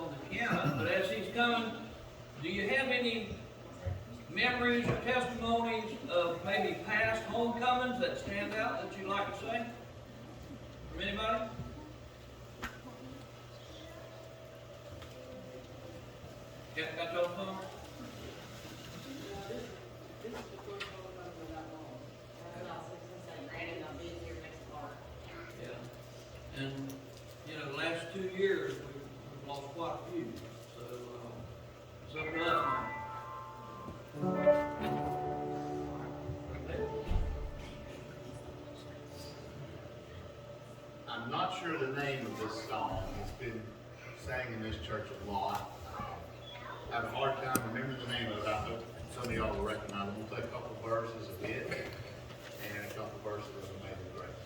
on the piano, but as he's coming, do you have any memories or testimonies of maybe past homecomings that stand out that you'd like to say? From anybody? Got your phone? This is the first homecoming that I'm on. That's what I was gonna say, granted, I've been here next part. Yeah. And, you know, the last 2 years, we've lost quite a few, so, it's up to us now. I'm not sure the name of this song. It's been sang in this church a lot. I have a hard time remembering the name of it. I hope some of y'all will recognize it. We'll take a couple verses of it and a couple verses of Amazing Grace.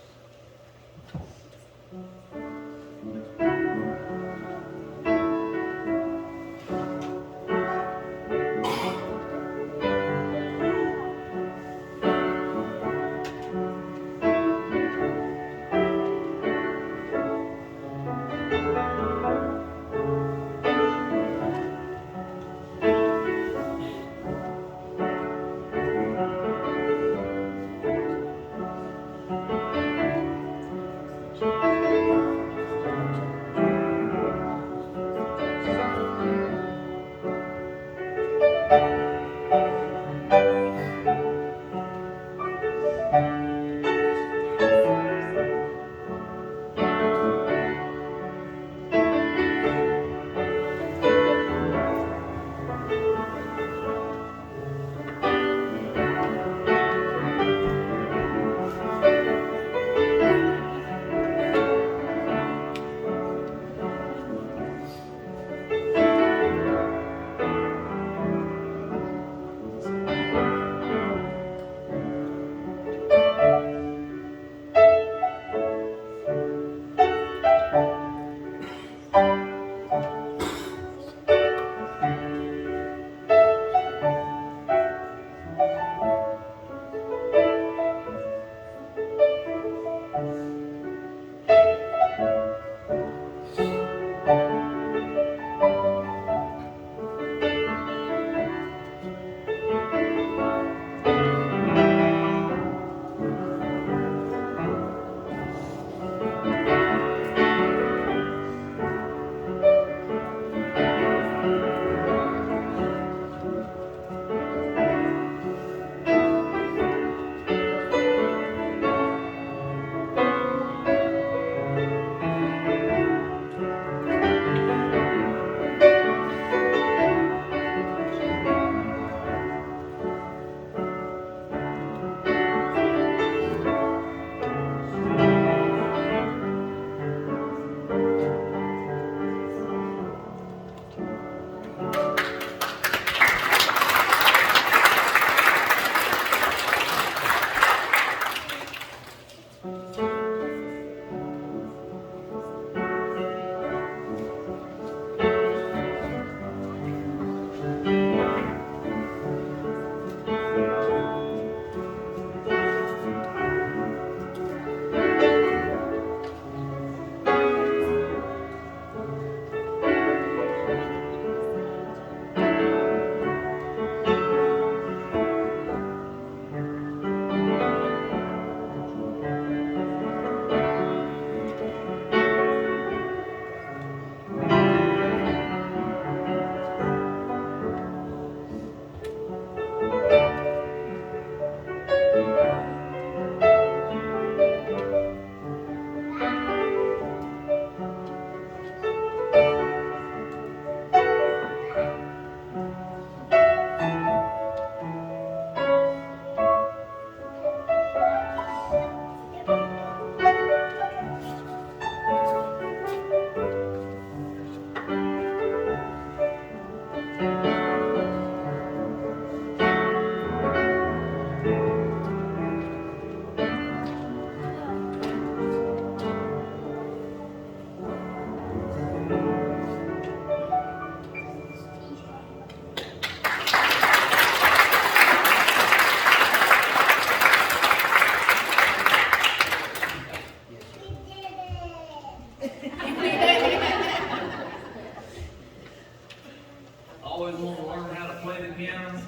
always want to learn how to play the piano.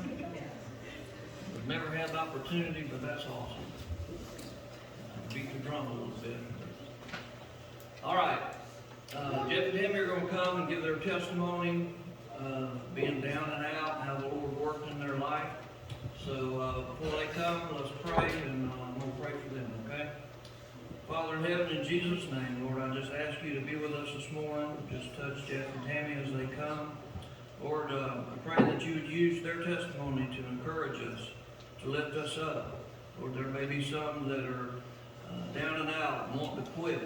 We've never had the opportunity, but that's awesome. Beat the drum a little bit. All right. Jeff and Tammy are going to come and give their testimony, being down and out, how the Lord worked in their life. So before they come, let's pray, and I'm going to pray for them, okay? Father in heaven, in Jesus' name, Lord, I just ask you to be with us this morning. Just touch Jeff and Tammy as they come. Lord, I pray that you would use their testimony to encourage us, to lift us up. Lord, there may be some that are down and out and wanting to quit.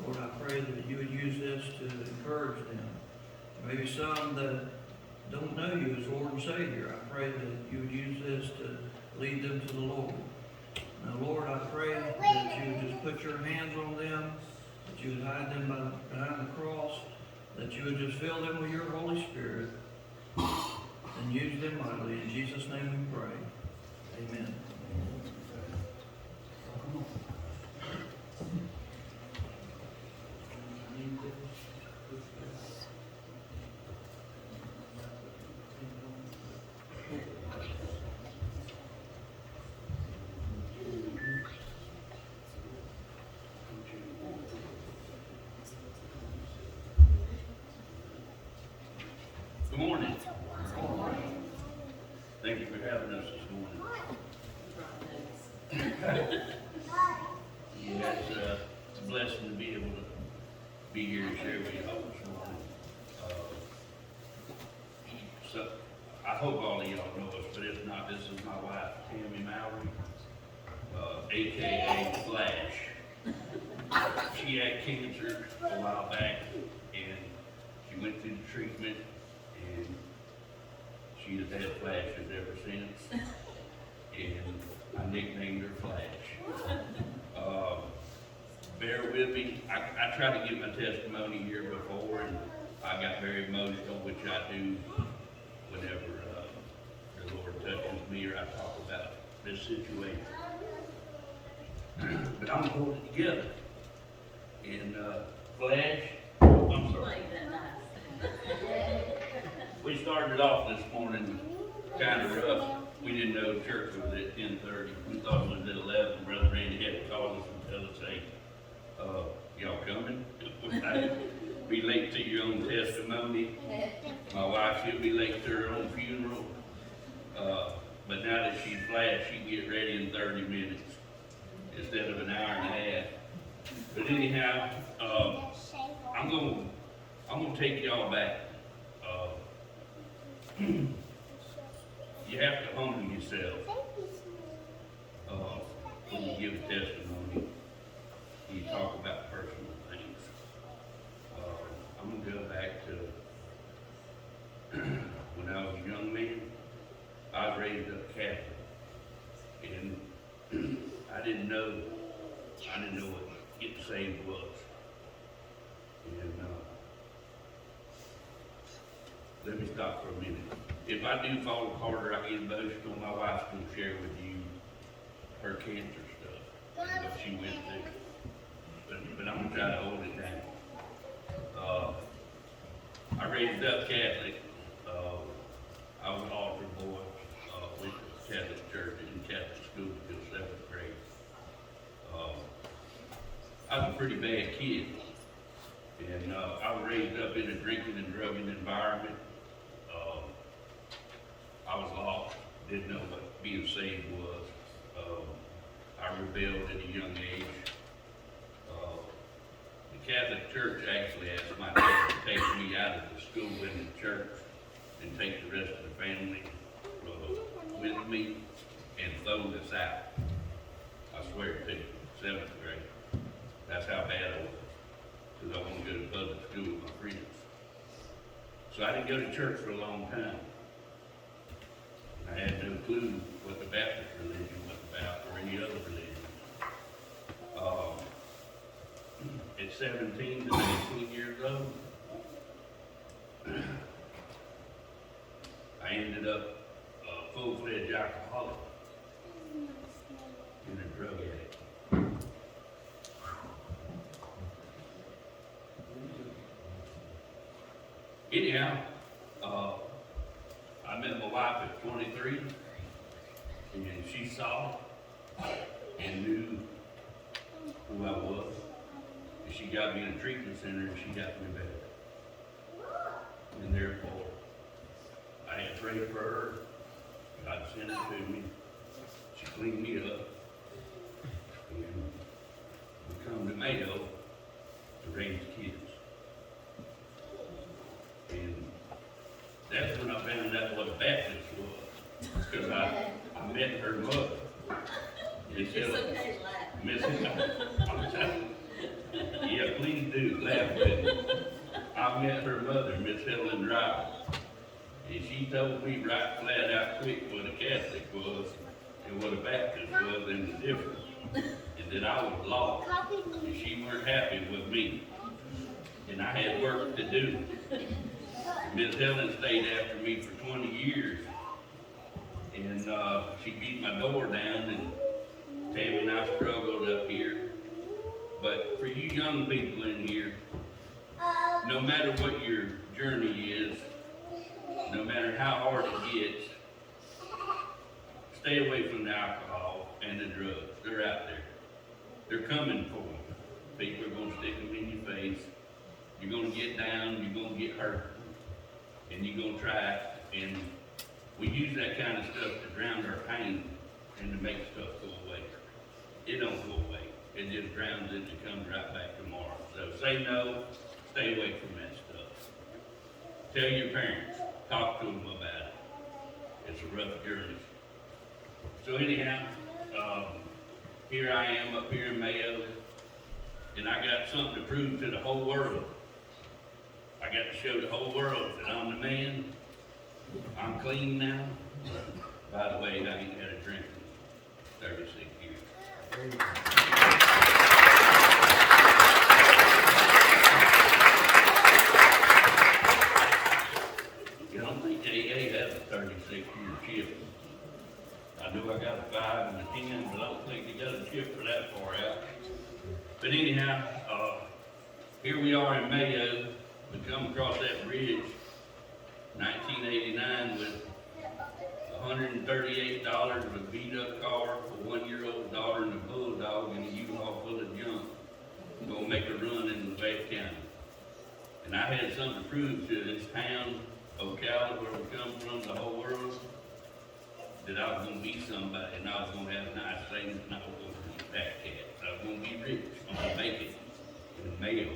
Lord, I pray that you would use this to encourage them. Maybe some that don't know you as Lord and Savior, I pray that you would use this to lead them to the Lord. Now, Lord, I pray that you would just put your hands on them, that you would hide them behind the cross, that you would just fill them with your Holy Spirit, and use them mightily. In Jesus' name we pray. Amen. Good morning. Thank you for having us this morning. Yeah, it's a blessing to be able to be here and share with you all this morning. So I hope all of y'all know us, but if not, this is my wife, Tammy Mowry, aka Flash. She had cancer a while back, and she went through the treatment, and she has had flashes ever since, and I nicknamed her Flash. Bear with me. I tried to get my testimony here before, and I got very emotional, which I do whenever the Lord touches me or I talk about this situation. But I'm going to hold it together. And Flash, I'm sorry. We started off this morning kind of rough. We didn't know church was at 10:30. We thought it was at 11. Brother Randy had to call us and tell us, hey, y'all coming? Be late to your own testimony. My wife, she'll be late to her own funeral. But now that she's Flash, she can get ready in 30 minutes instead of an hour and a half. But anyhow, I'm gonna take y'all back. You have to humble yourself when you give a testimony. You talk about personal things. I'm gonna go back to when I was a young man. I was raised up Catholic, and I didn't know what getting saved was. And let me stop for a minute. If I do fall apart or I get emotional, my wife's going to share with you her cancer stuff and what she went through. But I'm going to try to hold it down. I raised up Catholic. I was an altar boy. Went to Catholic church and Catholic school until 7th grade. I was a pretty bad kid. And I was raised up in a drinking and drugging environment. I was lost, didn't know what being saved was. I rebelled at a young age. The Catholic Church actually asked my dad to take me out of the school and the church and take the rest of the family with me and throw us out. I swear to you, 7th grade. That's how bad I was. Because I wanted to go to public school with my friends. So I didn't go to church for a long time. I had no clue what the Baptist religion was about or any other religion. At 17 to 19 years old, I ended up a full-fledged alcoholic and a drug addict. Anyhow, I met my wife at 23, and she saw and knew who I was. And she got me in a treatment center, and she got me better. And therefore, I had prayed for her. God sent it to me. She cleaned me up. And we come to Mayo to raise kids. And that's when I found out what a Baptist was. Because I met her mother. It's okay to laugh. Yeah, please do, laugh with me. I met her mother, Miss Helen Driver. And she told me right flat out quick what a Catholic was and what a Baptist was and the difference. And that I was lost. And she weren't happy with me. And I had work to do. Miss Helen stayed after me for 20 years. And she beat my door down, and Tammy and I struggled up here. But for you young people in here, no matter what your journey is, no matter how hard it gets, stay away from the alcohol and the drugs. They're out there. They're coming for you. People are going to stick them in your face. You're going to get down, you're going to get hurt, and you're going to try it. And we use that kind of stuff to drown our pain and to make stuff go away. It don't go away. It just drowns it and comes right back tomorrow. So say no, stay away from that stuff. Tell your parents, talk to them about it. It's a rough journey. So anyhow, here I am up here in Mayo, and I got something to prove to the whole world. I got to show the whole world that I'm the man. I'm clean now. By the way, I ain't had a drink in 36 years. You don't think AA has a 36-year chip. I know I got a 5 and a 10, but I don't think they got a chip for that far out. But anyhow, here we are in Mayo. We come across that bridge, 1989, with $138 of a beat-up car, a 1-year-old daughter and a bulldog, and a U-Haul full of junk. Gonna make a run in Lafayette County. And I had something to prove to this town, Ocala, where we come from, the whole world, that I was gonna be somebody, and I was gonna have nice things, and I was gonna be a fat cat. I was gonna be rich, I'm gonna make it in Mayo.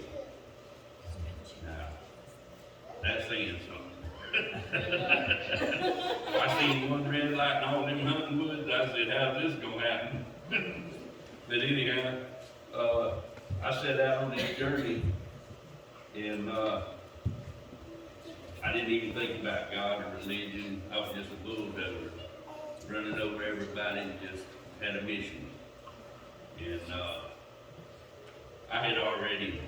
Now, that's saying something. I seen one red light in all them hunting woods. I said, how's this gonna happen? But anyhow, I set out on this journey, and I didn't even think about God or religion. I was just a bulldozer, running over everybody and just had a mission. And I had already,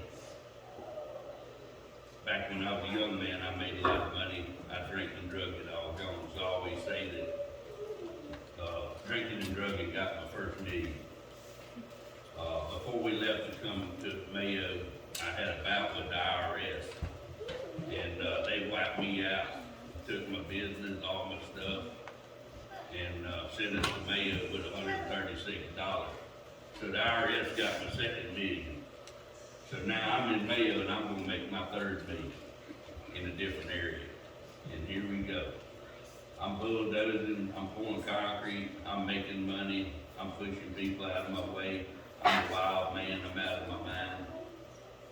back when I was a young man, I made a lot of money. I drank and drug it all gone. So I always say that drinking and drugging got my first million. Before we left to come to Mayo, I had a bout with the IRS. And they wiped me out, took my business, all my stuff, and sent us to Mayo with $136. So the IRS got my second million. So now I'm in Mayo and I'm gonna make my third million in a different area. And here we go. I'm bulldozing, I'm pouring concrete, I'm making money, I'm pushing people out of my way. I'm a wild man, I'm out of my mind.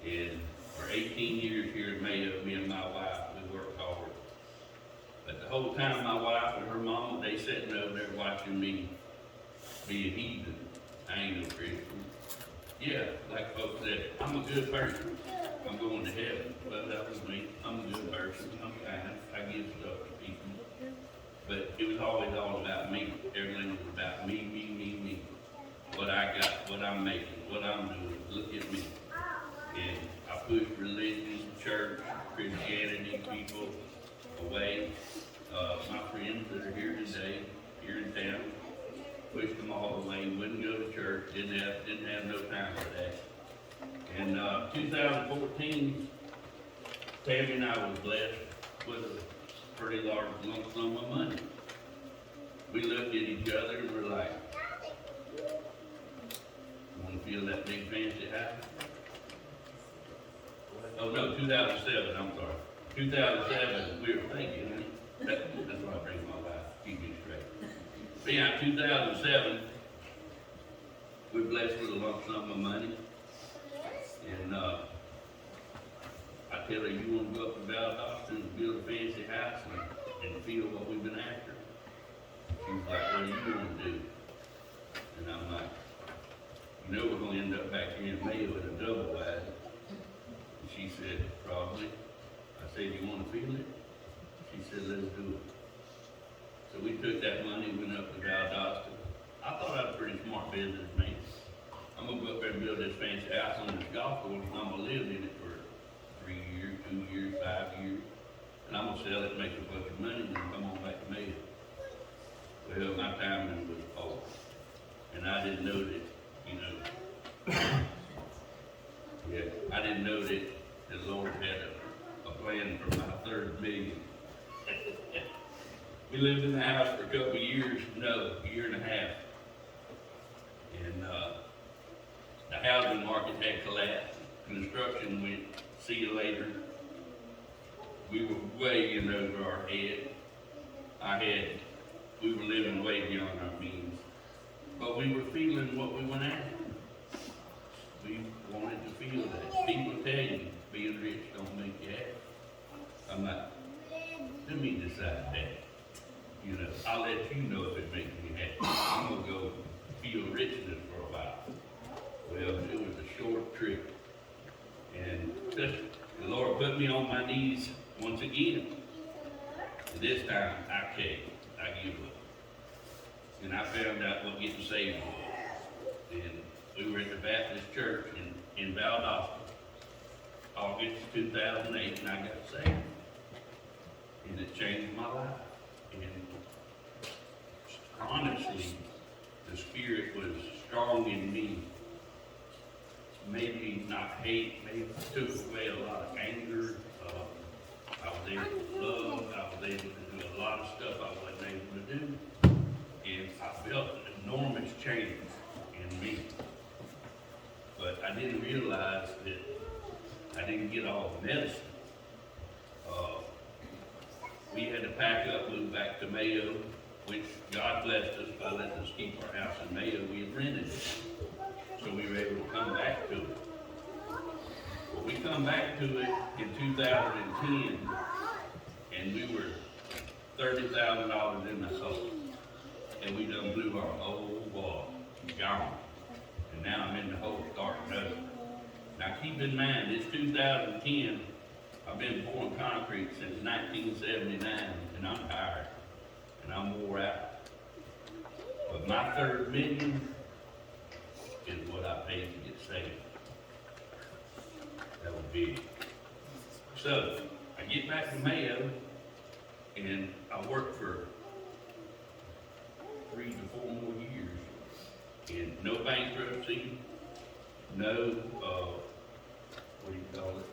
And for 18 years here at Mayo, me and my wife, we worked hard. But the whole time my wife and her mama, they sitting over there watching me be a heathen. I ain't no Christian. Yeah, like folks said, I'm a good person. I'm going to heaven. Well, that was me. I'm a good person. I'm kind. I give stuff to people. But it was always all about me. Everything was about me, me, me, me. What I got, what I'm making, what I'm doing. Look at me. And I pushed religion, church, Christianity, people away. My friends that are here today, here in town, pushed them all away, wouldn't go to church, didn't have no time for that. In 2014, Tammy and I was blessed with a pretty large lump sum of money. We looked at each other and we're like, wanna feel that big fancy house? Oh, no, 2007, I'm sorry. 2007, we were thinking, that's why I bring my wife, keep me straight. But yeah, 2007, we're blessed with a lump sum of money. And, I tell her, you wanna go up to Valdosta and build a fancy house and feel what we've been after? She's like, what do you wanna do? And I'm like, you know we're gonna end up back here in Mayo at a double wide. And she said, probably. I said, you wanna feel it? She said, let's do it. So we took that money, went up to Valdosta. I thought I was a pretty smart businessman. I'm gonna go up there and build this fancy house on this golf course, and I'm gonna live in it for 3 years, 2 years, 5 years. And I'm gonna sell it, make a bunch of money, and then come on back to Mayo. Well, my timing was off. And I didn't know that, you know, yeah, I didn't know that the Lord had a plan for my third million. We lived in the house for a couple of years, no, a year and a half. And, the housing market had collapsed. Construction went, see you later. We were way in over our head. We were living way beyond our means. But we were feeling what we went after. We wanted to feel that. People tell you, being rich don't make you happy. I'm like, let me decide that. You know, I'll let you know if it makes me happy. I'm gonna go feel richness for a while. Well, it was a short trip. And just, the Lord put me on my knees once again. And this time, I caved. I gave up. And I found out what getting saved was. And we were at the Baptist church in Valdosta, August 2008, and I got saved. And it changed my life. And honestly, the Spirit was strong in me. Maybe not hate, maybe took away a lot of anger. I was able to love, I was able to do a lot of stuff I wasn't able to do. And I felt an enormous change in me. But I didn't realize that I didn't get all the medicine. We had to pack up, move back to Mayo, which God blessed us by letting us keep our house in Mayo. We had rented it. So we were able to come back to it. Well, we come back to it in 2010, and we were $30,000 in the hole. And we done blew our whole wall, gone. And now I'm in the hole starting over. Now keep in mind, it's 2010, I've been pouring concrete since 1979, and I'm tired, and I'm wore out. But my third million is what I paid to get saved. That was big. So, I get back to Mayo, and I work for 3 to 4 more years. And no bankruptcy, no, what do you call it?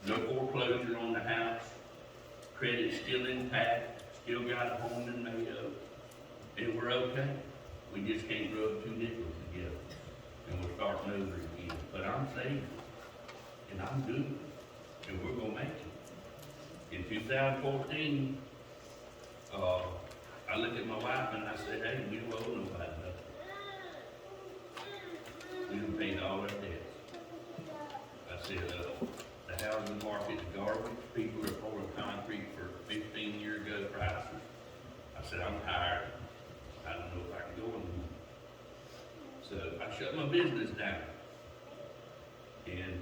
No foreclosure on the house. Credit's still intact, still got a home in Mayo, and we're okay. We just can't rub 2 nickels together, and we're starting over again. But I'm saved, and I'm good, and we're gonna make it. In 2014, I looked at my wife and I said, hey, we don't owe nobody nothing. We done paid all our debts. I said, the housing market's garbage. People are pouring concrete for 15-year-ago prices. I said, I'm tired. I don't know if I can go anymore. So I shut my business down. And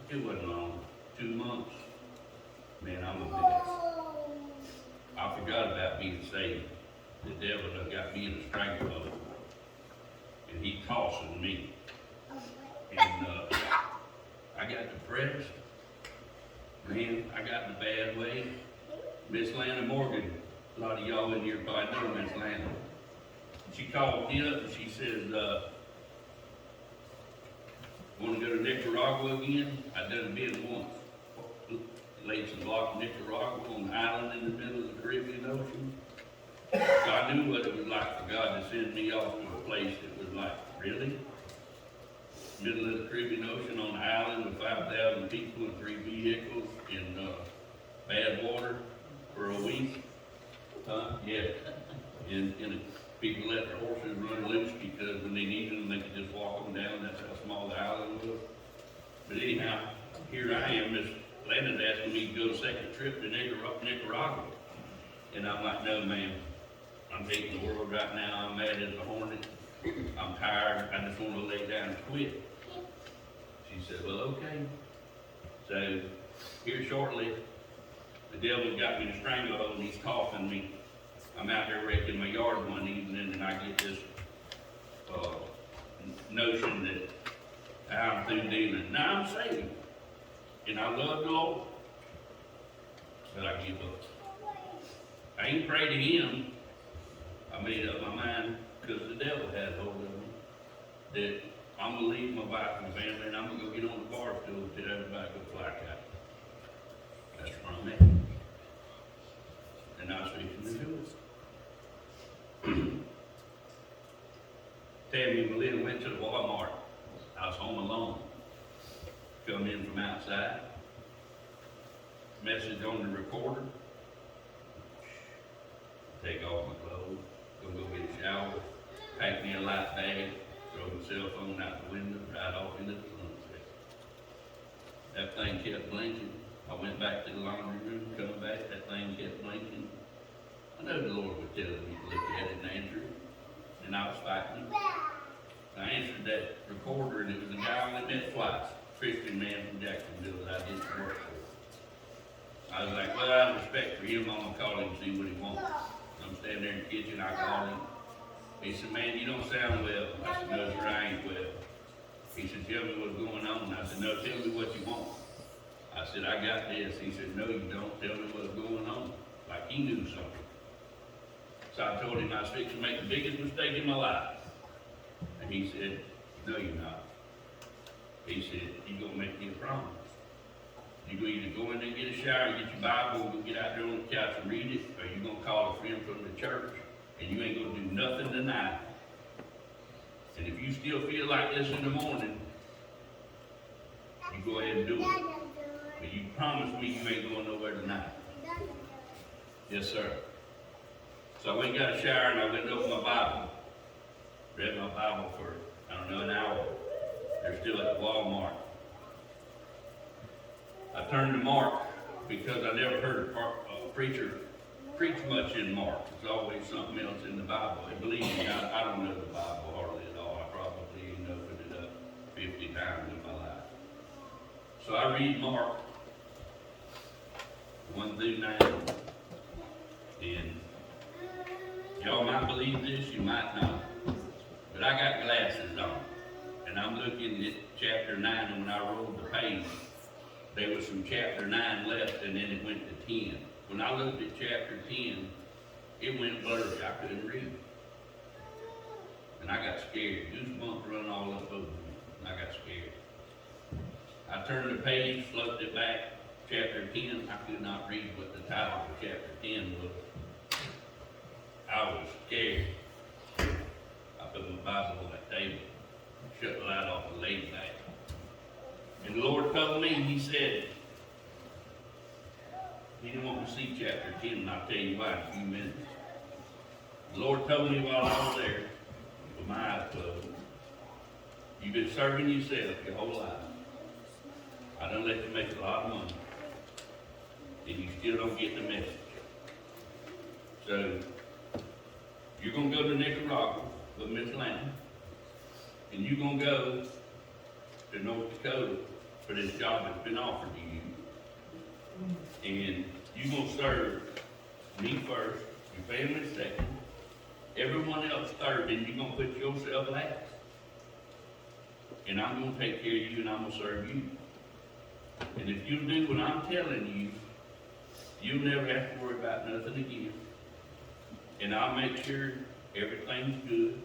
it wasn't long, 2 months. Man, I'm a mess. I forgot about being saved. The devil done got me in a stranglehold. And he tossing me. And I got depressed. Man, I got in a bad way. Miss Lana Morgan, a lot of y'all in here probably know Miss Lana. She called me up and she says, want to go to Nicaragua again? I done been once. laid some block in Nicaragua on an island in the middle of the Caribbean Ocean. So I knew what it was like for God to send me off to a place that was like, really? Middle of the Caribbean Ocean on an island with 5,000 people and 3 vehicles in bad water for a week. Yeah. And people let their horses run loose because when they needed them, they could just walk them down. That's how small the island was. But anyhow, here I am. Miss Landon's asking me to go a second trip to Nicaragua. And I'm like, no, ma'am. I'm hating the world right now. I'm mad as a hornet. I'm tired. I just want to lay down and quit. She said, well, okay. So here shortly, the devil got me in a stranglehold and he's coughing me. I'm out there wrecking my yard one evening and I get this notion that I'm through dealing. Now I'm saved and I love the Lord, but I give up. I ain't prayed to him. I made up my mind because the devil had hold of me that I'm going to leave my wife and family and I'm going to go get on the bar stool and tell everybody to go fly kite. That's where I'm at. And I was fixing to do it. Tammy and Melinda went to the Walmart. I was home alone. Come in from outside. Message on the recorder. Take off my clothes. Go get a shower. Pack me a light bag. Throw my cell phone out the window. Right off into the sunset. That thing kept blinking. I went back to the laundry room. Come back. That thing kept blinking. I know the Lord was telling me to look at it and answer it. And I was fighting it. I answered that recorder and it was a guy I only met twice. Christian man from Jacksonville that I did some work for. I was like, well, out of respect for him, I'm going to call him and see what he wants. I'm standing there in the kitchen, I called him. He said, man, you don't sound well. I said, no, sir, I ain't well. He said, tell me what's going on. I said, no, tell me what you want. I said, I got this. He said, no, you don't. Tell me what's going on. Like he knew something. So I told him I was fixing to make the biggest mistake in my life. And he said, no, you're not. He said, you're going to make me a promise. You're going to either go in there and get a shower, get your Bible, and go get out there on the couch and read it, or you're going to call a friend from the church, and you ain't going to do nothing tonight. And if you still feel like this in the morning, you go ahead and do it. But you promise me you ain't going nowhere tonight. Yes, sir. So I went and got a shower, and I went and opened my Bible. Read my Bible for, I don't know, an hour. They're still at the Walmart. I turned to Mark because I never heard a preacher preach much in Mark. There's always something else in the Bible. And believe me, I don't know the Bible hardly at all. I probably ain't opened it up 50 times in my life. So I read Mark 1 through 9. And y'all might believe this, you might not. But I got glasses on. And I'm looking at chapter 9, and when I rolled the page, there was some chapter 9 left, and then it went to 10. When I looked at chapter 10, it went blurry. I couldn't read. And I got scared. Goosebumps run all up over me. And I got scared. I turned the page, flipped it back. Chapter 10, I could not read what the title of chapter 10 was. I was scared. I put my Bible on that table, shut the light off, and laid back. And the Lord told me, he said, he didn't want me to see chapter 10, and I'll tell you why in a few minutes. The Lord told me while I was there, with my eyes closed, you've been serving yourself your whole life. I done let you make a lot of money, and you still don't get the message. So, you're going to go to Nicaragua with Miss Landon, and you're going to go to North Dakota for this job that's been offered to you. And you're going to serve me first, your family second, everyone else third, and you're going to put yourself last. And I'm going to take care of you, and I'm going to serve you. And if you do what I'm telling you, you'll never have to worry about nothing again. And I'll make sure everything's good.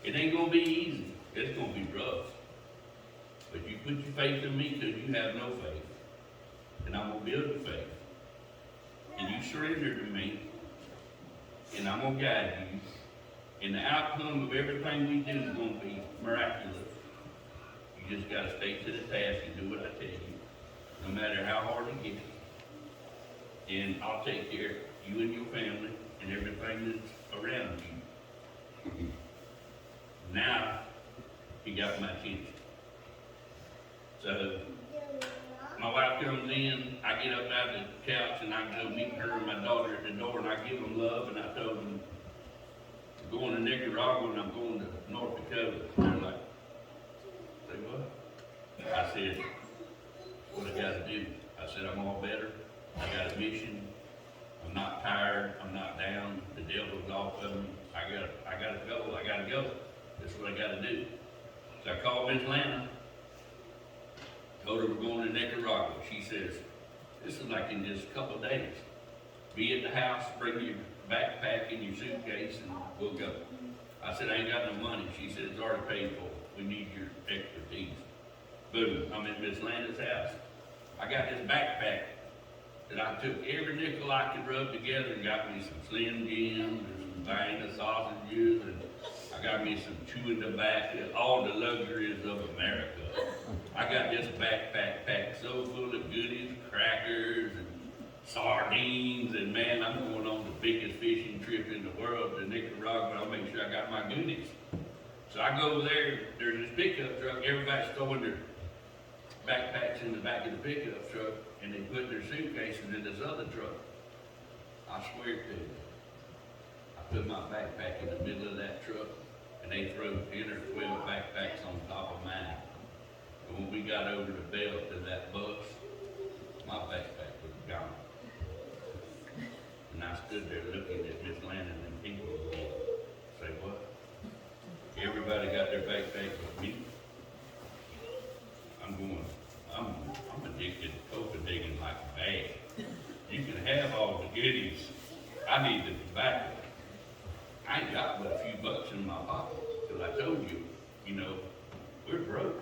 It ain't going to be easy. It's going to be rough. But you put your faith in me because you have no faith. And and I'm gonna build a faith. And you surrender to me, and I'm gonna guide you. And the outcome of everything we do is gonna be miraculous. You just gotta stay to the task and do what I tell you, no matter how hard it gets. And I'll take care of you and your family and everything that's around you. Now, he got my attention. So, my wife comes in, I get up out of the couch and I go meet her and my daughter at the door and I give them love and I told them, I'm going to Nicaragua and I'm going to North Dakota. And they're like, say what? I said, what I gotta do? I said, I'm all better. I got a mission. I'm not tired. I'm not down. The devil's off of me. I gotta go. I gotta go. That's what I gotta do. So I called Miss Lana. Told her we're going to Nicaragua. She says, this is like in just a couple of days. Be at the house, bring your backpack and your suitcase, and we'll go. I said, I ain't got no money. She said, it's already paid for. We need your expertise. Boom, I'm at Miss Lana's house. I got this backpack that I took every nickel I could rub together and got me some Slim Jims and some Vienna sausages, and I got me some chewing tobacco, all the luxuries of America. I got this backpack packed so full of goodies, crackers, and sardines, and man, I'm going on the biggest fishing trip in the world to Nicaragua. I'll make sure I got my goodies. So I go over there, there's this pickup truck, everybody's throwing their backpacks in the back of the pickup truck, and they put their suitcases in this other truck. I swear to you, I put my backpack in the middle of that truck, and they throw 10 or 12 backpacks on top of mine. And when we got over the belt of that bus, my backpack was gone. And I stood there looking at Miss Lana and them people going, say what? Everybody got their backpack but me. I'm addicted to Copenhagen like bad. You can have all the goodies. I need the tobacco. I ain't got but a few bucks in my pocket. Cause I told you, we're broke.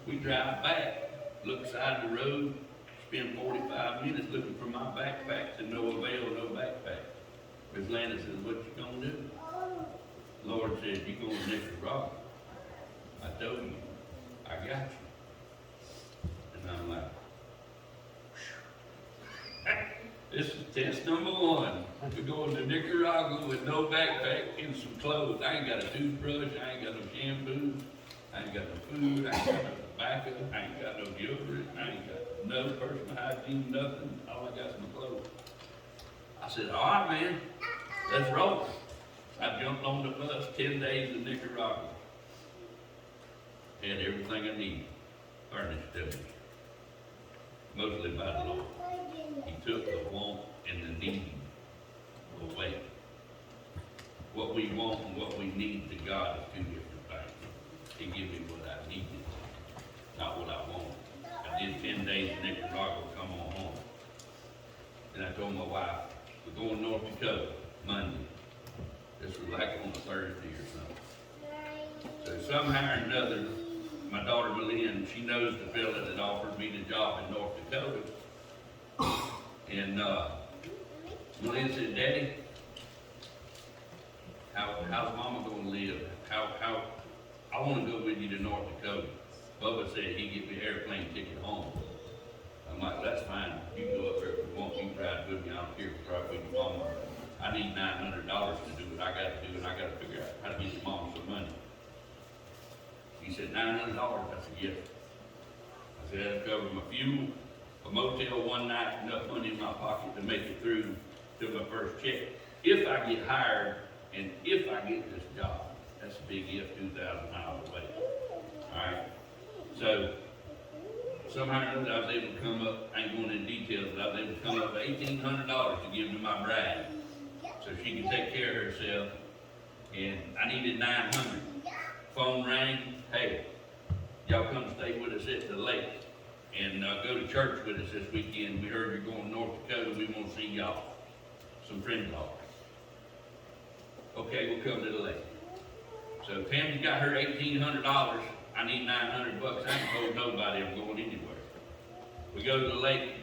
We drive back, look side of the road, spend 45 minutes looking for my backpack to no avail, no backpack. Miss Lana says, what you gonna do? Lord said, you going to Nicaragua. I told you, I got you. And I'm like, this is test number 1. We're going to Nicaragua with no backpack and some clothes. I ain't got a toothbrush, I ain't got no shampoo, I ain't got no food, I ain't got no tobacco, I ain't got no deodorant, I ain't got no personal hygiene, nothing. All I got is my clothes. I said, all right, man, let's roll. I jumped on the bus, 10 days in Nicaragua. Had everything I needed, furnished to me. Mostly by the Lord. He took the want and the need away. What we want and what we need to God is 2 different things. He gave me what I needed, not what I wanted. I did 10 days in Nicaragua, come on home. Then I told my wife, we're going to North Dakota Monday. This was like on a Thursday or something. So somehow or another, my daughter Malin, she knows the fella that offered me the job in North Dakota. And Malin said, Daddy, how's Mama gonna live? I wanna go with you to North Dakota. Bubba said he'd get me an airplane ticket home. I'm like, that's fine. You can go up there if you want. You can ride with me. I don't care if you ride with your mama. I need $900 to do what I gotta do, and I gotta figure out how to get your mom some money. He said, $900? I said, yes. I said, that'll cover my fuel, a motel one night, enough money in my pocket to make it through to my first check. If I get hired, and if I get this job, that's a big if, 2,000 miles away. All right? So, somehow or another, I was able to come up, I ain't going into details, but I was able to come up with $1,800 to give to my bride so she could take care of herself. And I needed $900. Phone rang, hey, y'all come stay with us at the lake and go to church with us this weekend. We heard you're going to North Dakota. We want to see y'all, some friends of ours. Okay, we'll come to the lake. So Tammy's got her $1,800. I need $900. I ain't told nobody I'm going anywhere. We go to the lake,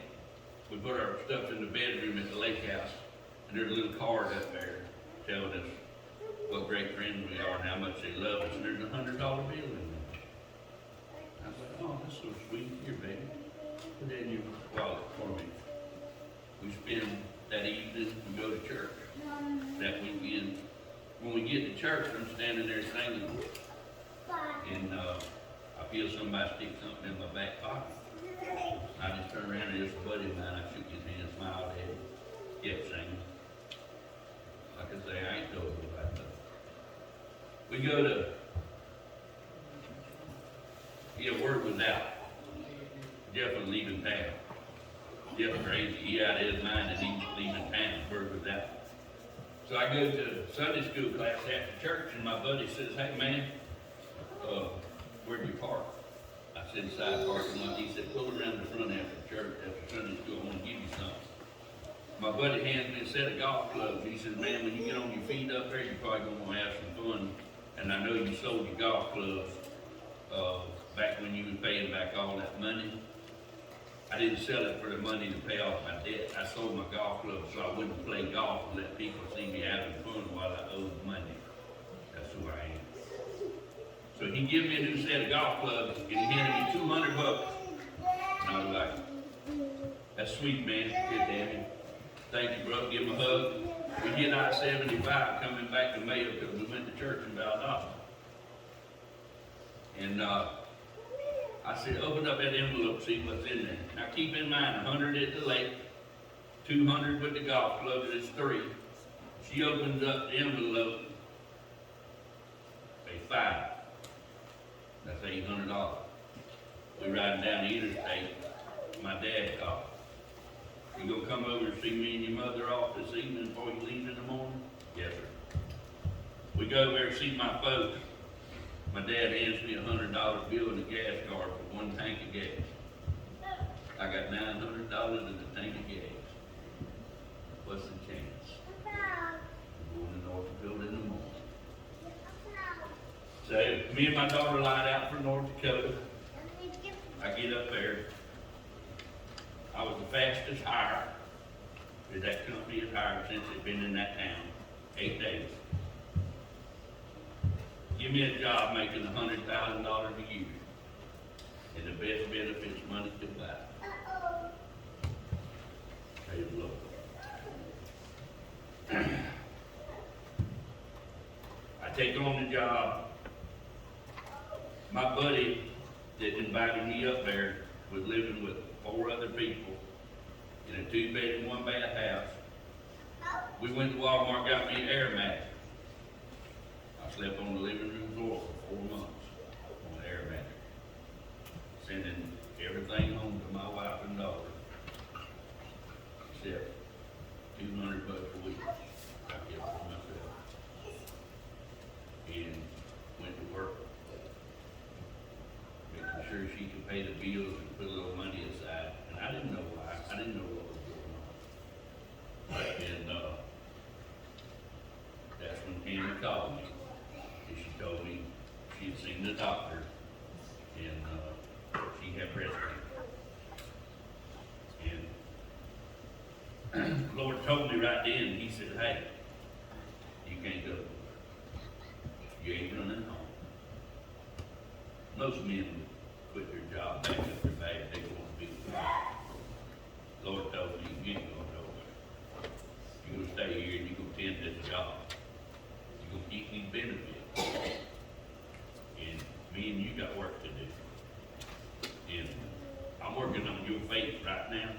we put our stuff in the bedroom at the lake house, and there's a little card up there telling us what great friends we are and how much they love us, and there's $100 bill in there. I was like, oh, that's so sweet. Here, baby. Put that in your wallet for me. We spend that evening, we go to church that weekend. When we get to church, I'm standing there singing, and I feel somebody stick something in my back pocket. I just turned around and there's a buddy of mine. I shook his hand, smiled at him, kept singing. Like I say, I ain't told you about that. We go to, word was out. Jeff was leaving town. Jeff crazy, he out of his mind that he's leaving town, word was out. So I go to Sunday school class after church and my buddy says, hey man, where'd you park? I said, side parking lot. He said, pull around the front after church, after Sunday school, I want to give you something. My buddy hands me a set of golf clubs. He says, man, when you get on your feet up there, you're probably going to have some fun. And I know you sold your golf clubs back when you was paying back all that money. I didn't sell it for the money to pay off my debt. I sold my golf clubs so I wouldn't play golf and let people see me having fun while I owed money. That's who I am. So he gave me a new set of golf clubs and he handed me $200. And I was like, that's sweet, man. Good, Tammy. Thank you, bro. Give him a hug. We hit I-75 coming back to Mayo because we went to church in Valdosta. And I said, open up that envelope, see what's in there. Now keep in mind, 100 at the lake, 200 with the golf club, it's 3. She opens up the envelope, say 5. That's $800. We riding down the interstate, my dad called. You gonna come over and see me and your mother off this evening before you leave in the morning? Yes, sir. We go over there and see my folks. My dad hands me $100 bill in a gas card for 1 tank of gas. I got $900 in the tank of gas. What's the chance? I'm going to Northfield in the morning. So me and my daughter light out for North Dakota. I get up there. I was the fastest hire that that company has hired since it's been in that town. 8 days. Give me a job making $100,000 a year. And the best benefits money could buy. Praise the Lord. I take on the job. My buddy that invited me up there was living with 4 other people in a 2-bedroom, 1-bath house. We went to Walmart, got me an air mattress. I slept on the living room floor for 4 months on an air mattress, sending everything home to my wife and daughter, except $200 a week. I kept it for myself. And went to work, making sure she could pay the bills and put a little money aside. And I didn't know why. I didn't know what was going on. And that's when Tammy called me. And she told me she had seen the doctor and she had breast cancer. And the Lord told me right then, he said, hey, you can't go. You ain't running home. Most men quit their job, back up their bag, they want to be with God. The Lord told me, you ain't going nowhere. You're going to stay here and you're going to tend this job. You're going to keep these benefits. And me and you got work to do. And I'm working on your faith right now,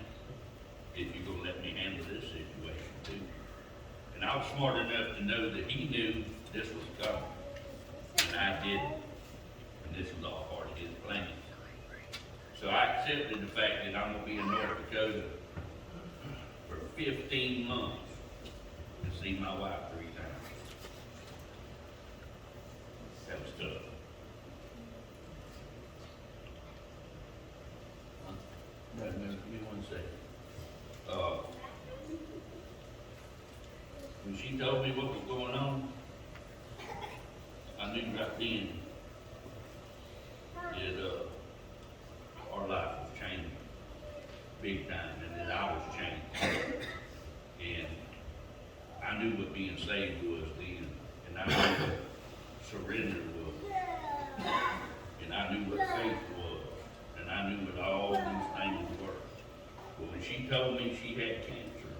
if you're going to let me handle this situation too. And I was smart enough to know that he knew this was coming. And I didn't. And this was all part of his plan. So I accepted the fact that I'm going to be in North Dakota for 15 months to see my wife 3 times. That was tough. Give me 1 second. When she told me what was going on, I knew right then that our life was changing. I knew what being saved was then, and I knew what surrender was, and I knew what faith was, and I knew what all these things were. But when she told me she had cancer,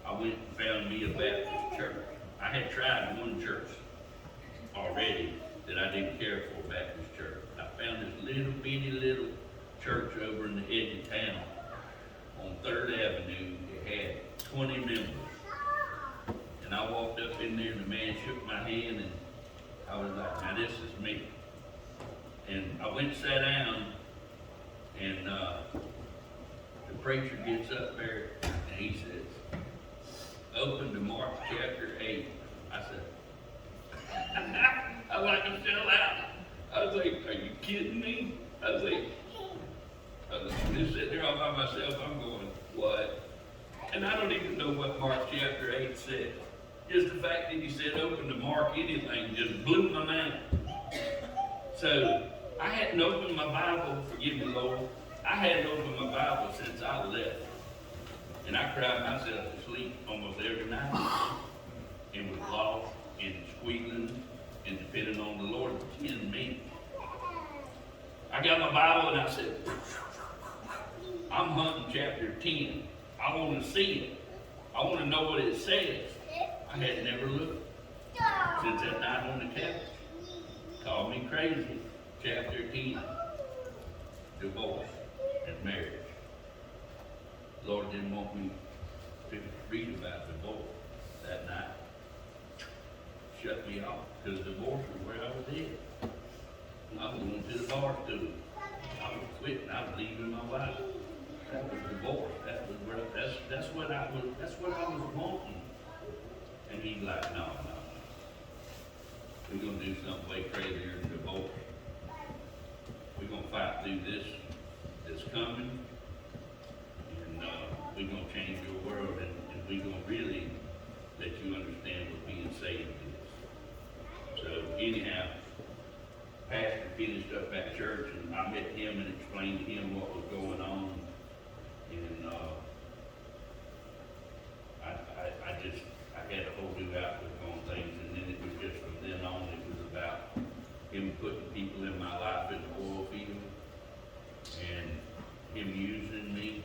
I went and found me a Baptist church. I had tried one church already that I didn't care for, Baptist church. I found this little bitty little church over in the edge of town on 3rd Avenue. It had 20 members. And I walked up in there and the man shook my hand and I was like, now this is me. And I went and sat down and the preacher gets up there and he says, open to Mark chapter 8. I said, I like to sell out. I was like, are you kidding me? I was like, just sitting there all by myself, I'm going, what? And I don't even know what Mark chapter 8 said. Just the fact that he said open to Mark anything just blew my mind. So I hadn't opened my Bible, forgive me Lord, I hadn't opened my Bible since I left. And I cried myself to sleep almost every night. And was lost and squealing and depending on the Lord to tend me. I got my Bible and I said, I'm hunting chapter 10. I want to see it. I want to know what it says. I had never looked since that night on the couch. Called me crazy. Chapter 10. Divorce and marriage. Lord didn't want me to read about divorce that night. Shut me off because divorce was where I was at. I was going to the bar stool. I was quitting. I was leaving my wife. That was divorce. That was where, that's what I was wanting. And he's like, no. We're gonna do something way crazier than divorce. We're gonna fight through this that's coming, and we're gonna change your world, and we're gonna really let you understand what being saved is. So anyhow, pastor finished up at church, and I met him and explained to him what was going on. And I had a whole new outlook on things, and then it was just from then on, it was about him putting people in my life in the oil field, and him using me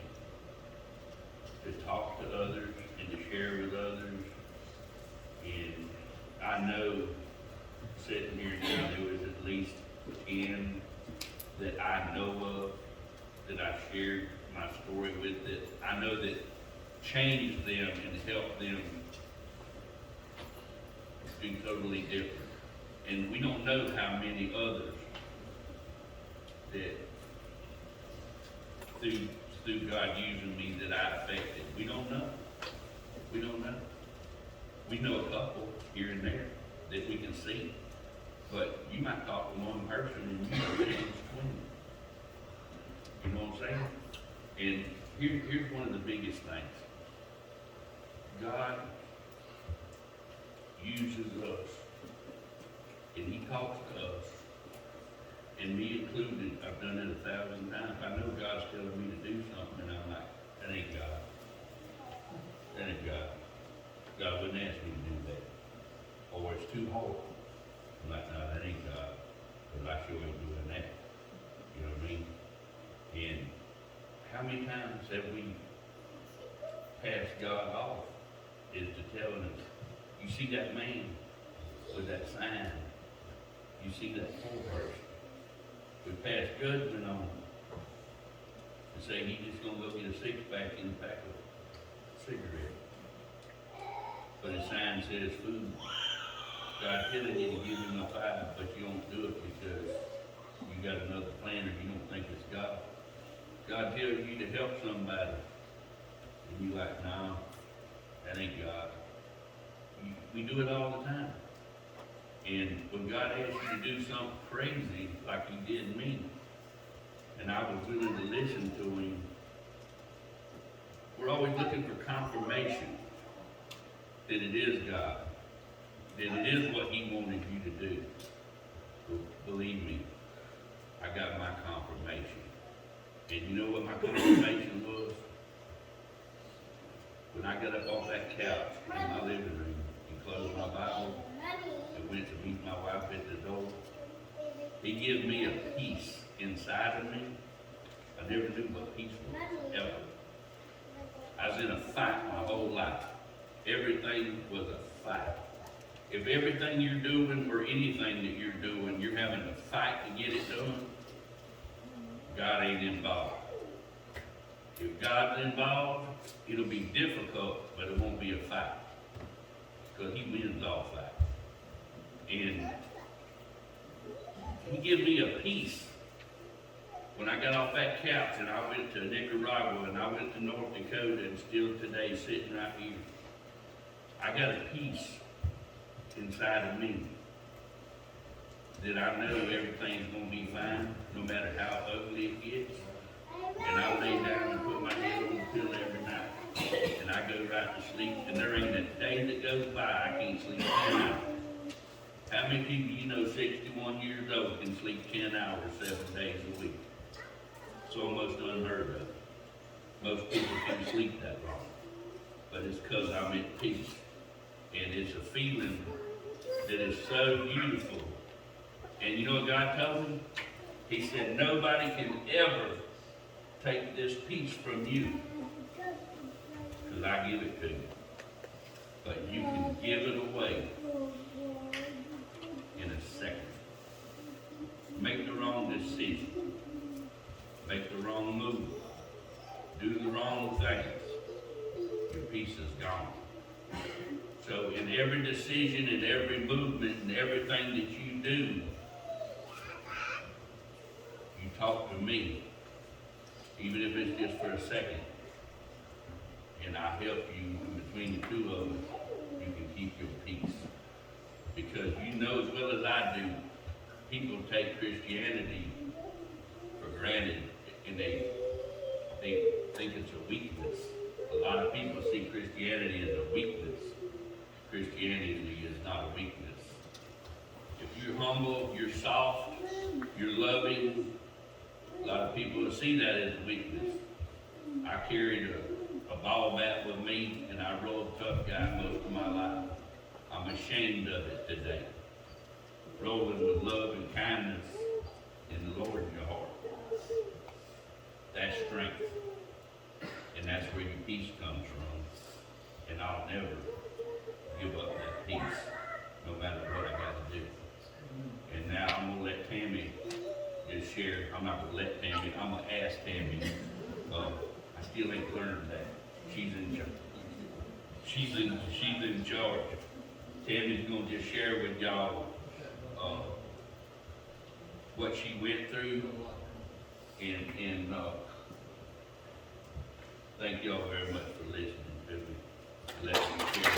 to talk to others and to share with others. And I know, sitting here now, there was at least 10 that I know of, that I shared my story with, that I know that changed them and helped them do totally different. And we don't know how many others that through God using me that I affected. We don't know. We don't know. We know a couple here and there that we can see. But you might talk to one person and you know it's 20. You know what I'm saying? And here's one of the biggest things. God uses us, and he talks to us, and me included. I've done it 1,000 times. I know God's telling me to do something, and I'm like, that ain't God. That ain't God. God wouldn't ask me to do that. Or it's too hard. I'm like, no, that ain't God. Because I sure ain't doing that. You know what I mean? And how many times have we passed God off is to telling us, you see that man with that sign, you see that poor person. We pass judgment on him and say he's just gonna go get a 6-pack and a pack of cigarettes. But his sign says food. God telling you to give him a 5, but you don't do it because you got another plan or you don't think it's God. God tells you to help somebody, and you're like, no, that ain't God. We do it all the time. And when God asks you to do something crazy, like he did me, and I was willing to listen to him, we're always looking for confirmation that it is God, that it is what he wanted you to do. But believe me, I got my confirmation. And you know what my confirmation was? When when I got up off that couch in my living room and closed my Bible and went to meet my wife at the door, he gave me a peace inside of me I never knew what peace was, ever. I was in a fight my whole life. Everything was a fight. If everything you're doing or anything that you're doing, you're having to fight to get it done, God ain't involved. If God's involved, it'll be difficult, but it won't be a fight. Because he wins all fights. And he gave me a peace. When I got off that couch and I went to Nicaragua and I went to North Dakota and still today sitting right here, I got a peace inside of me that I know everything's going to be fine no matter how ugly it gets. And I lay down and put my head on the pillow every night and I go right to sleep, and there ain't a day that goes by I can't sleep 10 hours. How many people you know 61 years old can sleep 10 hours 7 days a week? It's almost unheard of. Most people can't sleep that long. But it's because I'm at peace. And it's a feeling that is so beautiful. And you know what God told me? He said, nobody can ever take this peace from you. Because I give it to you. But you can give it away in a second. Make the wrong decision. Make the wrong move. Do the wrong things. Your peace is gone. So in every decision, in every movement, in everything that you do, you talk to me, even if it's just for a second, and I help you. Between the two of us, you can keep your peace. Because you know as well as I do, people take Christianity for granted, and they think it's a weakness. A lot of people see Christianity as a weakness. Christianity is not a weakness. If you're humble, you're soft, you're loving, a lot of people will see that as a weakness. I carried a ball bat with me, and I rode tough guy most of my life. I'm ashamed of it today. Rolling with love and kindness and the Lord in your heart. That's strength. And that's where your peace comes from. And I'll never give up that peace, no matter what I got to do. And now I'm going to let Tammy just share. I'm not going to let Tammy, I'm going to ask Tammy. I still ain't learned that. She's in charge. She's in charge. Tammy's going to just share with y'all what she went through, and thank y'all very much for listening to me. Let me share.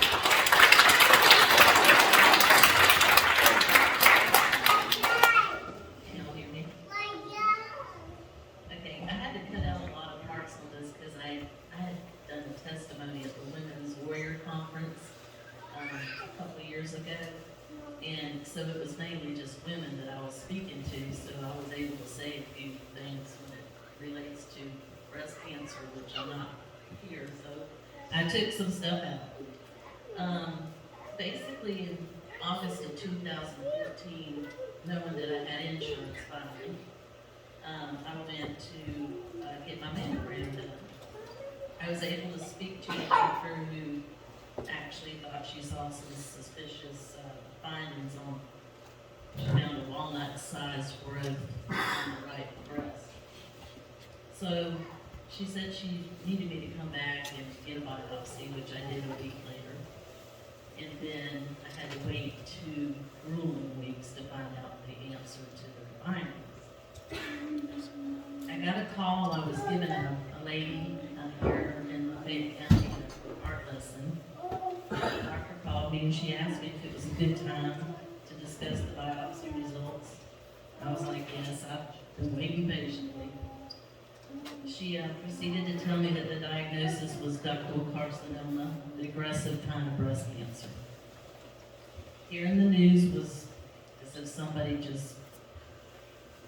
Can y'all hear me? Okay, I had to cut out a lot of parts on this because I had done a testimony at the Women's Warrior Conference a couple of years ago. And so it was mainly just women that I was speaking to, so I was able to say a few things when it relates to breast cancer, which I'm not here, so I took some stuff out. Basically in August of 2014, knowing that I had insurance finally, I went to get my mammogram done. I was able to speak to a doctor who actually thought she saw some suspicious findings on, she found a walnut-sized growth on the right breast. So she said she needed me to come back and get a biopsy, which I did a week later. And then I had to wait 2 grueling weeks to find out the answer to the findings. I got a call. I was given a lady here in Fayette County for art lesson. The doctor called me and she asked me if it was a good time to discuss the biopsy results. I was like, yes, I've been waiting patiently. She proceeded to tell me that the diagnosis was ductal carcinoma, the aggressive kind of breast cancer. Hearing the news was as if somebody just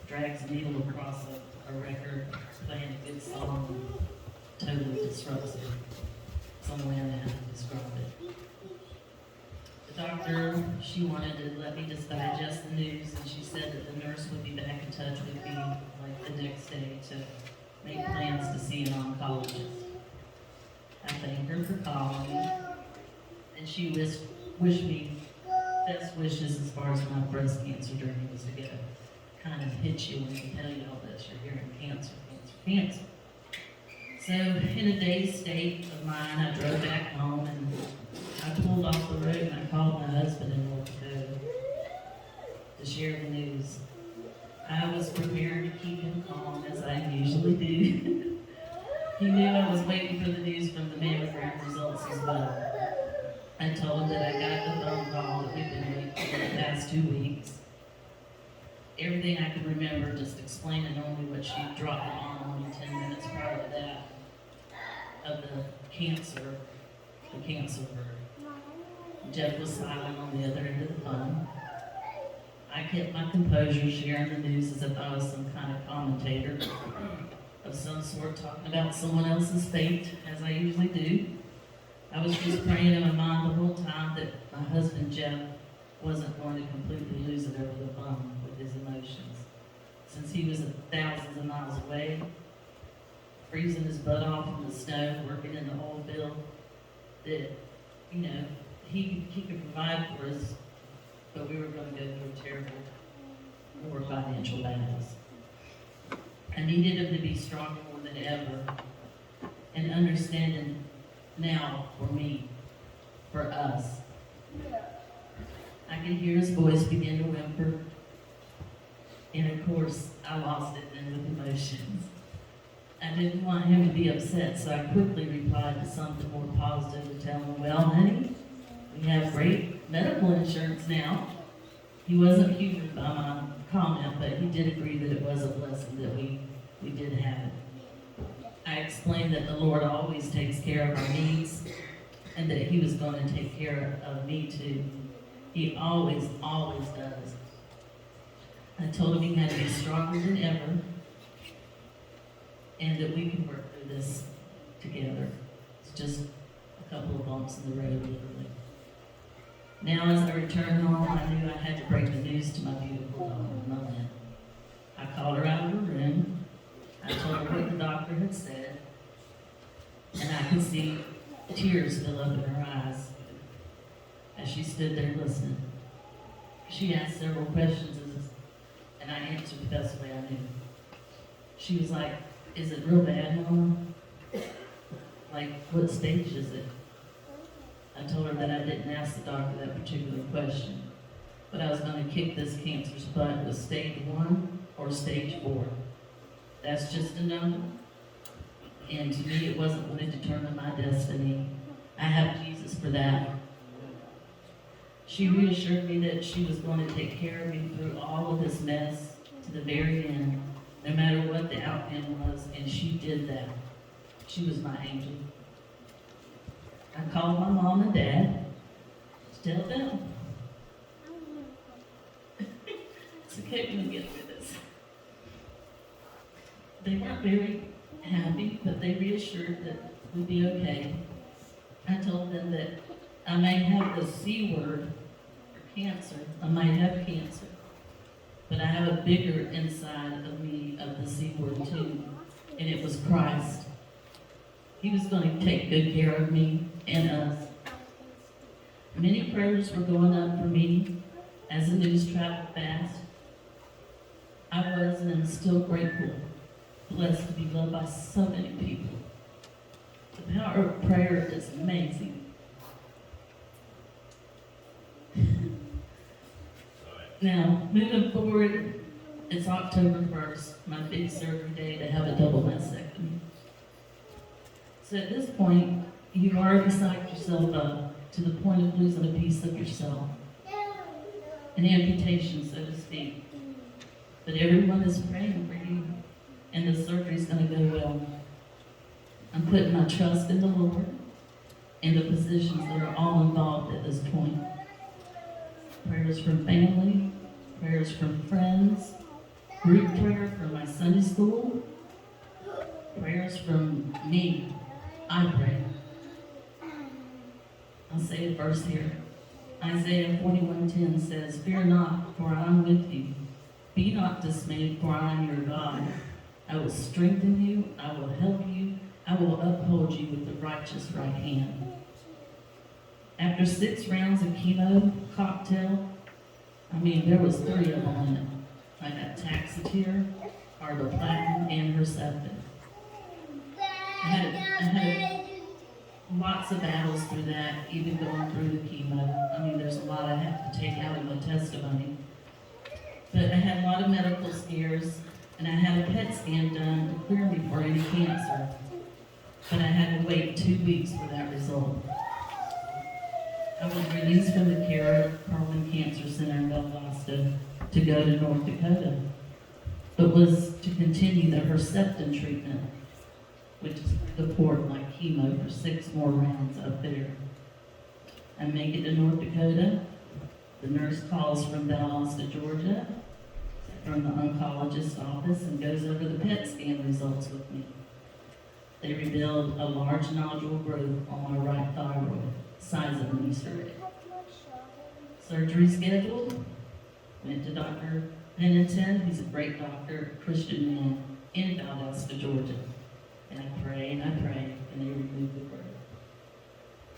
drags a needle across a record, playing a good song, and totally disrupts it. some way I have described it. The doctor, she wanted to let me just digest the news, and she said that the nurse would be back in touch with me like the next day to make plans to see an oncologist. I thanked her for calling me, and she wished me best wishes as far as my breast cancer journey was to go. Kind of hit you when they tell you all this, you're hearing cancer, cancer, cancer. So in a dazed state of mind, I drove back home and I pulled off the road and I called my husband in North Dakota to share the news. I was preparing to keep him calm as I usually do. He knew I was waiting for the news from the mammogram results as well. I told him that I got the phone call that we've been waiting for the past 2 weeks. Everything I could remember, just explaining only what she dropped on me 10 minutes prior to that of the cancer word. Jeff was silent on the other end of the phone. I kept my composure, sharing the news as if I was some kind of commentator of some sort, talking about someone else's fate, as I usually do. I was just praying in my mind the whole time that my husband, Jeff, wasn't going to completely lose it over the phone with his emotions. Since he was thousands of miles away, freezing his butt off in the snow, working in the oil field, that, you know, he could provide for us, but we were going to go through terrible, more financial battles. I needed him to be stronger more than ever, and understanding now for me, for us. I could hear his voice begin to whimper, and of course, I lost it then with emotions. I didn't want him to be upset, so I quickly replied to something more positive to tell him, well, honey, we have great medical insurance now. He wasn't humored by my comment, but he did agree that it was a blessing that we did have it. I explained that the Lord always takes care of our needs, and that he was going to take care of me too. He always, always does. I told him he had to be stronger than ever, and that we can work through this together. It's just a couple of bumps in the road, literally. Now, as I returned home, I knew I had to break the news to my beautiful daughter, Melanie. I called her out of her room. I told her what the doctor had said, and I could see tears fill up in her eyes as she stood there listening. She asked several questions, and I answered the best way I knew. She was like, is it real bad, Mama? Like, what stage is it? I told her that I didn't ask the doctor that particular question, but I was going to kick this cancer's butt with stage 1 or stage 4. That's just a number. And to me, it wasn't going to determine my destiny. I have Jesus for that. She reassured me that she was going to take care of me through all of this mess to the very end, no matter what the outcome was, and she did that. She was my angel. I called my mom and dad to tell them. It's okay when we get through this. They weren't very happy, but they reassured that we'd be okay. I told them that I may have the C word for cancer. I might have cancer, but I have a bigger inside of me of the C word too, and it was Christ. He was going to take good care of me and us. Many prayers were going up for me as the news traveled fast. I was and am still grateful, blessed to be loved by so many people. The power of prayer is amazing. Now, moving forward, it's October 1st, my big surgery day to have a double mastectomy. So at this point, you've already psyched yourself up to the point of losing a piece of yourself. An amputation, so to speak. But everyone is praying for you, and the surgery's going to go well. I'm putting my trust in the Lord and the physicians that are all involved at this point. Prayers from family, prayers from friends, group prayer from my Sunday school, prayers from me. I pray. I'll say a verse here. Isaiah 41:10 says, "Fear not, for I am with you. Be not dismayed, for I am your God. I will strengthen you, I will help you, I will uphold you with the righteous right hand." After 6 rounds of chemo cocktail, there was 3 of them in it. I got Taxotere, carboplatin, and Herceptin. I had lots of battles through that, even going through the chemo. There's a lot I have to take out in my testimony. But I had a lot of medical scares, and I had a PET scan done to clear me for any cancer. But I had to wait 2 weeks for that result. I was released from the care of Perlman Cancer Center in Valdosta to go to North Dakota, but was to continue the Herceptin treatment, which is the port like chemo for 6 more rounds up there. I make it to North Dakota. The nurse calls from Valdosta, Georgia, from the oncologist's office, and goes over the PET scan results with me. They revealed a large nodule growth on my right thyroid, size of an Easter egg. Surgery scheduled. Went to Dr. Pennington. He's a great doctor, Christian man, in Valdosta, Georgia. And I pray, and they removed the growth.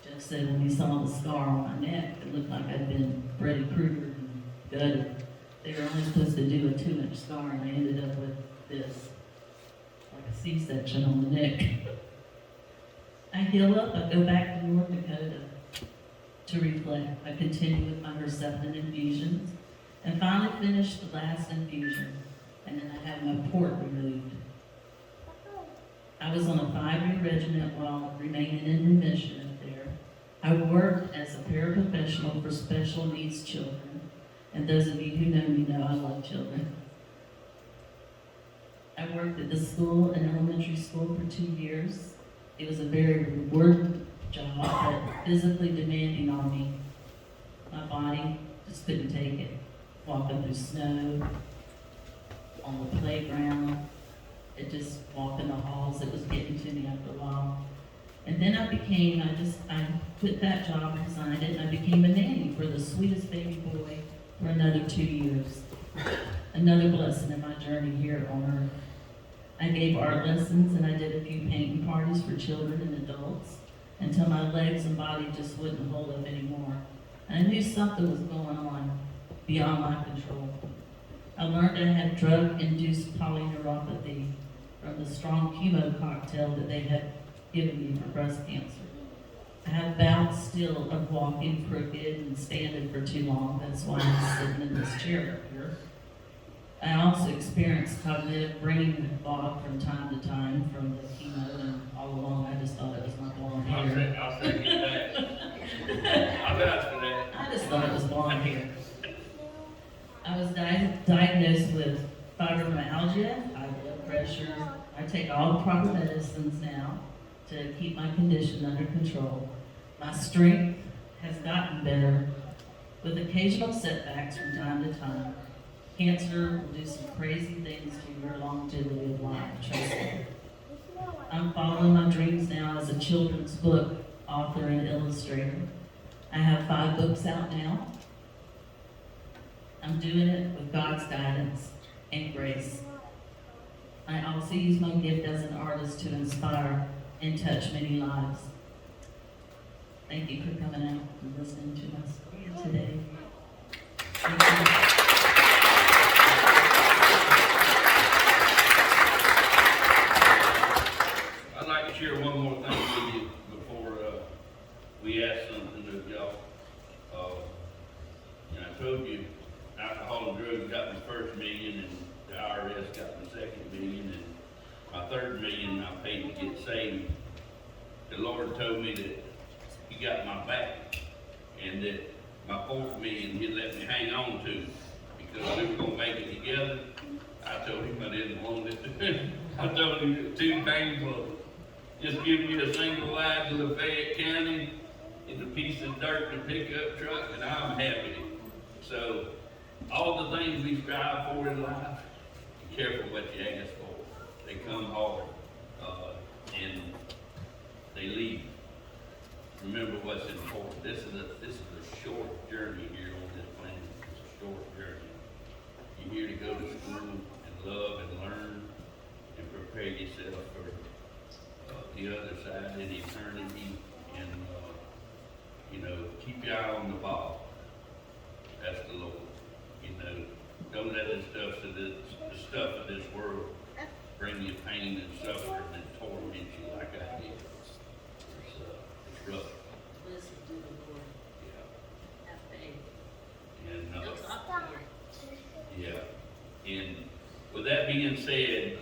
Jeff said when he saw the scar on my neck, it looked like I'd been Freddy Krueger and gutted. They were only supposed to do a 2-inch scar, and they ended up with this, like a C-section on the neck. I heal up, I go back to North Dakota to reflect. I continue with my Herceptin infusions, and finally finish the last infusion, and then I have my port removed. I was on a 5-year regimen while remaining in remission up there. I worked as a paraprofessional for special needs children, and those of you who know me know I love children. I worked at the school, an elementary school, for 2 years. It was a very rewarding job, but physically demanding on me. My body just couldn't take it. Walking through snow, on the playground, walking the halls, it was getting to me after a while. And then I quit that job, resigned it, and I became a nanny for the sweetest baby boy for another 2 years. Another blessing in my journey here on earth. I gave art lessons, and I did a few painting parties for children and adults until my legs and body just wouldn't hold up anymore. And I knew something was going on beyond my control. I learned I had drug-induced polyneuropathy from the strong chemo cocktail that they had given me for breast cancer. I have bouts still of walking crooked and standing for too long. That's why I'm sitting in this chair up here. I also experienced cognitive brain fog from time to time from the chemo, and all along I just thought it was my blonde hair. I'll second that. I'll vouch for that. I just thought it was blonde hair. I was diagnosed with fibromyalgia, high blood pressure. I take all the proper medicines now to keep my condition under control. My strength has gotten better, with occasional setbacks from time to time. Cancer will do some crazy things to your longevity of life, trust me. I'm following my dreams now as a children's book author and illustrator. I have 5 books out now. I'm doing it with God's guidance and grace. I also use my gift as an artist to inspire and touch many lives. Thank you for coming out and listening to my story today. Thank you. I'd like to share one more thing with you before we ask something of y'all. I told you alcohol and drugs got my first million, and the IRS got my second million, and my third million I paid to get saved. The Lord told me that He got my back, and that my fourth million He'd let me hang on to, because we were gonna make it together. I told Him I didn't want it. I told Him it was too painful. Just give me a single ride to Lafayette County and a piece of dirt to pick up truck, and I'm happy. So, all the things we strive for in life, be careful what you ask for. They come hard, and they leave. remember what's important. This is a short journey here on this planet. It's a short journey. You're here to go to school and love and learn and prepare yourself for the other side in eternity. And, keep your eye on the ball. That's the Lord. Don't let the stuff of this world bring you pain and suffering and torment you like I did. It's rough. Listen to the Lord. Yeah. Have faith. And, He'll talk to you. yeah. And with that being said,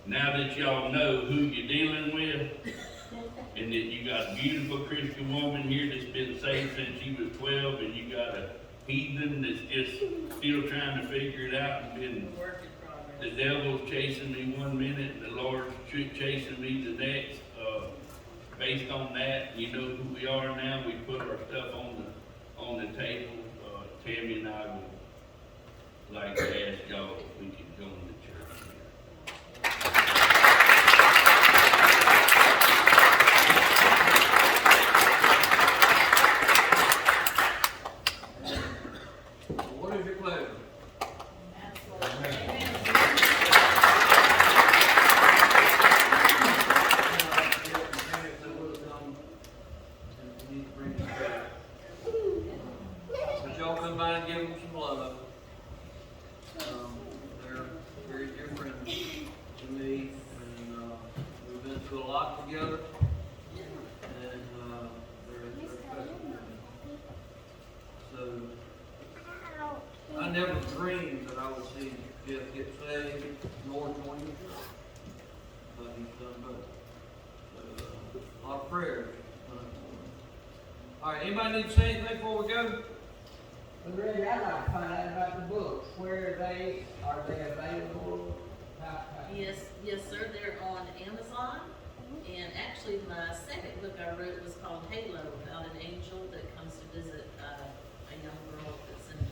now that y'all know who you're dealing with, and that you got a beautiful Christian woman here that's been saved since she was 12, and you got a heathen that's just still trying to figure it out and been, Work in progress. the devil's chasing me one minute and the Lord's chasing me the next. Based on that, you know who we are now. We put our stuff on the table. Tammy and I would like to ask y'all if we could join the church. What is your pleasure? But y'all come by and give them some love. They're very dear friends to me, and we've been through a lot together, and they're special to me. So, I never dreamed that I would see Jeff get saved, nor join the church. But he's done both. So, a lot of prayers. All right, anybody need to say anything before we go? But really, I'd like to find out about the books. Where are they available? Yes, sir, they're on Amazon, and actually my second book I wrote was called Halo, about an angel that comes to visit a young girl that's in a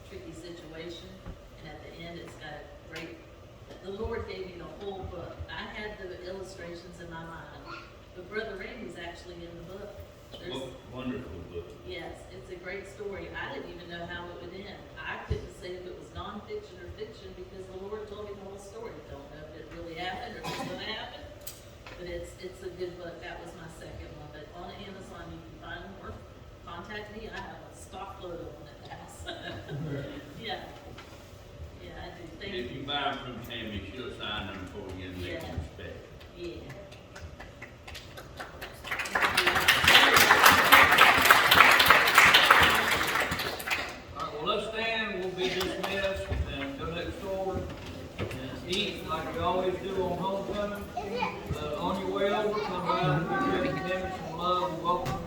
tricky situation, and at the end it's got the Lord gave me the whole book. I had the illustrations in my mind, but Brother Randy's actually in the book. Wonderful book. Yes, it's a great story. I didn't even know how it would end. I couldn't say if it was nonfiction or fiction because the Lord told me the whole story. Don't know if it really happened or if it's going to happen, but it's a good book. That was my second one. But on Amazon you can find them or contact me. I have a stock load of them at the house. Yeah, I do. Thank If you. you buy them from Tammy, she'll sign them for you and make them spec. Yeah. Let's stand, we'll be dismissed, and go next door, and eat like we always do on homecoming. On your way over, come by and give Jeff and Tammy some love, and welcome